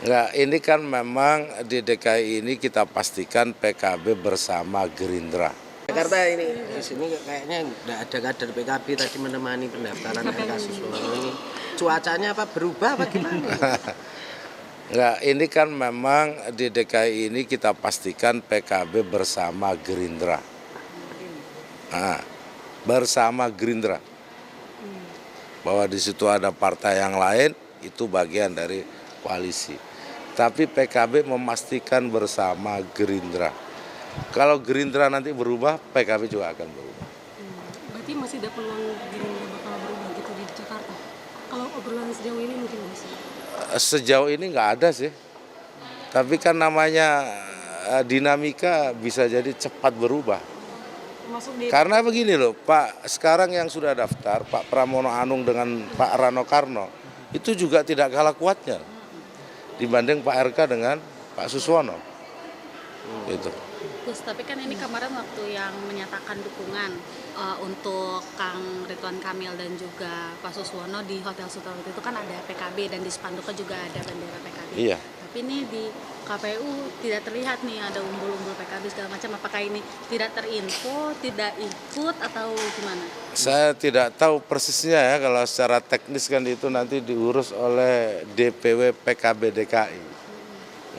Enggak, ini kan memang di DKI ini kita pastikan PKB bersama Gerindra. Jakarta ini di sini kayaknya nggak ada kader PKB tadi menemani pendaftaran kasus ini. Cuacanya apa berubah apa gimana? Enggak, ini kan memang di DKI ini kita pastikan PKB bersama Gerindra. Nah, bersama Gerindra. Bahwa di situ ada partai yang lain, itu bagian dari koalisi. Tapi PKB memastikan bersama Gerindra. Kalau Gerindra nanti berubah, PKB juga akan berubah. Berarti masih ada peluang Gerindra bakal berubah gitu di Jakarta? Kalau obrolan sejauh ini mungkin masih? Sejauh ini nggak ada sih. Tapi kan namanya dinamika bisa jadi cepat berubah. Karena begini loh, Pak, sekarang yang sudah daftar, Pak Pramono Anung dengan Pak Rano Karno, itu juga tidak kalah kuatnya dibanding Pak RK dengan Pak Suswono. Gitu. Gus, tapi kan ini kemarin waktu yang menyatakan dukungan untuk Kang Ridwan Kamil dan juga Pak Suswono di Hotel Sultan itu kan ada PKB dan di spanduknya juga ada bendera PKB. Iya. Tapi ini di KPU tidak terlihat nih ada umbul-umbul PKB segala macam. Apakah ini tidak terinfo, tidak ikut atau gimana? Saya tidak tahu persisnya ya, kalau secara teknis kan itu nanti diurus oleh DPW PKB DKI.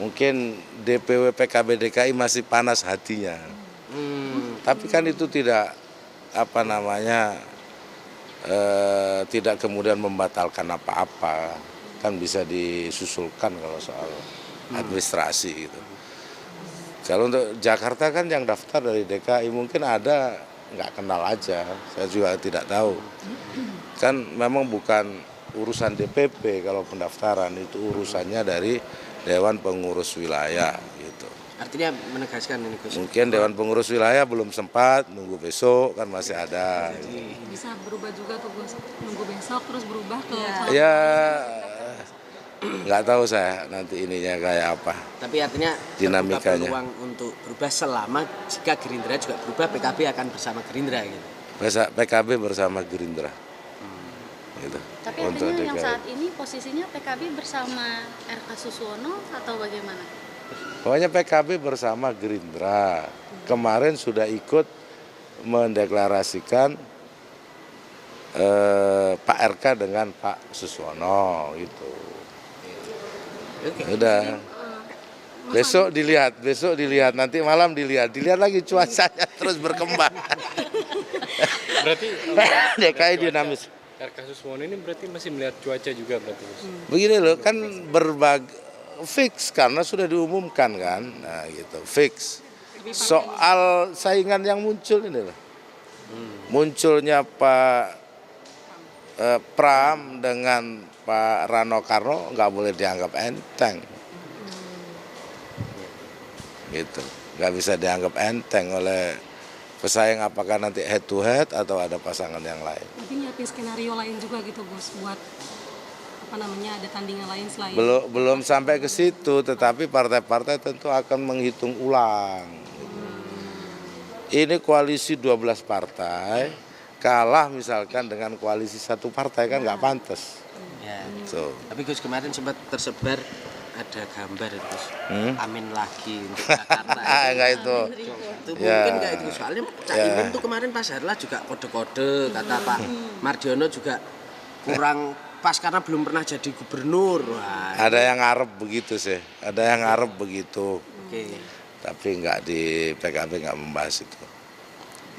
Mungkin DPW PKB DKI masih panas hatinya. Tapi kan itu tidak tidak kemudian membatalkan apa-apa. Kan bisa disusulkan kalau soal administrasi gitu. Kalau untuk Jakarta kan yang daftar dari DKI mungkin ada nggak kenal aja, saya juga tidak tahu. Kan memang bukan urusan DPP kalau pendaftaran, itu urusannya dari Dewan Pengurus Wilayah gitu. Artinya menegaskan ini Gus. Mungkin Dewan Pengurus Wilayah belum sempat, nunggu besok kan masih ada. Bisa berubah juga tuh Gus, nunggu besok terus berubah ke Ya nggak tahu saya nanti ininya kayak apa. Tapi artinya Dinamikanya. peluang untuk berubah selama jika Gerindra juga berubah, PKB akan bersama Gerindra gitu. PKB bersama Gerindra. Gitu. Tapi Untuk artinya yang DKI. saat ini posisinya PKB bersama RK Suswono atau bagaimana? Pokoknya PKB bersama Gerindra. Kemarin sudah ikut mendeklarasikan Pak RK dengan Pak Suswono gitu. Udah. Besok dilihat, nanti malam dilihat lagi cuacanya terus berkembang. Berarti DKI dinamis. RK Suswono ini berarti masih melihat cuaca juga berarti. Begini loh, kan fix karena sudah diumumkan kan, nah gitu, fix. Soal saingan yang muncul ini loh, munculnya Pak Pram dengan Pak Rano Karno nggak boleh dianggap enteng, gitu, nggak bisa dianggap enteng oleh pesaing, apakah nanti head to head atau ada pasangan yang lain. Nanti nyiapin skenario lain juga gitu Gus, buat ada tandingan lain selain. Belum sampai ke situ, tetapi partai-partai tentu akan menghitung ulang. Ini koalisi 12 partai, kalah misalkan dengan koalisi satu partai kan nggak pantas. Ya. So. Tapi Gus kemarin sempat tersebar ada gambar Gus. Amin lagi untuk Jakarta. Enggak itu. Itu Ya. mungkin nggak itu soalnya Cak Imin tuh kemarin pas Harlah juga kode-kode, kata Pak Mardiono juga kurang pas karena belum pernah jadi gubernur. Wah. Ada yang ngarep begitu sih, ada yang ngarep begitu. Oke. Tapi nggak di PKB nggak membahas itu.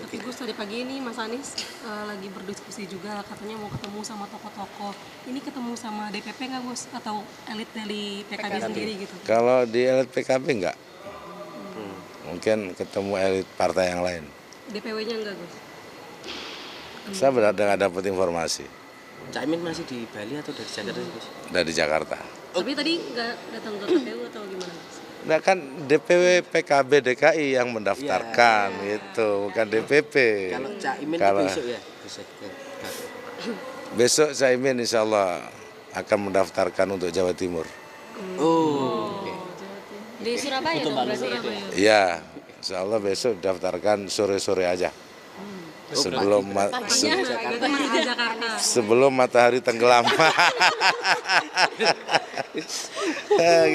Tapi Gus tadi pagi ini Mas Anies lagi berdiskusi juga, katanya mau ketemu sama tokoh-tokoh. Ini ketemu sama DPP nggak Gus? Atau elit dari PKB sendiri gitu? Kalau di elit PKB nggak, mungkin ketemu elit partai yang lain. DPW-nya enggak Gus? Saya benar-benar nggak dapat informasi Cak Imin masih di Bali atau dari Jakarta Gus? dari Jakarta. Tapi tadi nggak datang ke KPU atau gimana Gus? Nah kan DPW PKB DKI yang mendaftarkan gitu, bukan DPP. Kalau Cak Imin Kalau- besok ya Gus. Besok saya insya Allah akan mendaftarkan untuk Jawa Timur. Oh. Oke. Di Surabaya dong berarti ya? Iya, insya Allah besok daftarkan sore-sore aja. Paginya itu masih di Jakarta. sebelum matahari tenggelam.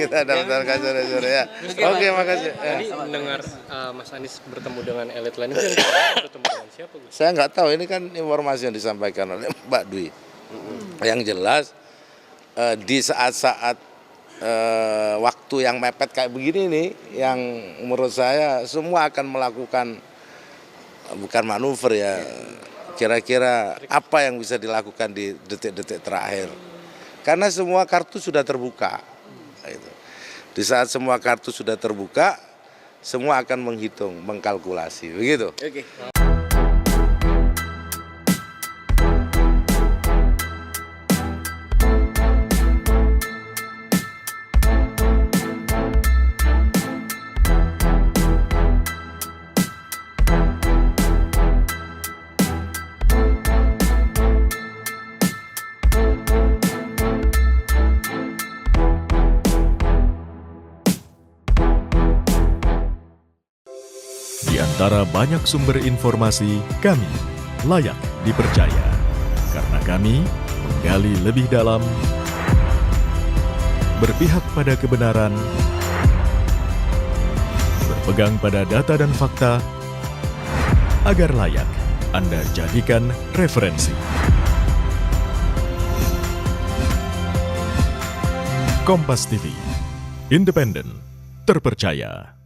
Kita daftarkan sore-sore ya. Oke, makasih. Tadi mendengar Mas Anies bertemu dengan elit lain, itu bertemu dengan siapa, Gus? Saya nggak tahu, ini kan informasi yang disampaikan oleh Mbak Dwi. Yang jelas di saat-saat waktu yang mepet kayak begini nih, yang menurut saya semua akan melakukan bukan manuver ya, kira-kira apa yang bisa dilakukan di detik-detik terakhir. Karena semua kartu sudah terbuka. Gitu. Di saat semua kartu sudah terbuka, semua akan menghitung, mengkalkulasi, begitu. Oke. Di antara banyak sumber informasi, kami layak dipercaya. Karena kami menggali lebih dalam, berpihak pada kebenaran, berpegang pada data dan fakta, agar layak Anda jadikan referensi. Kompas TV, independen, terpercaya.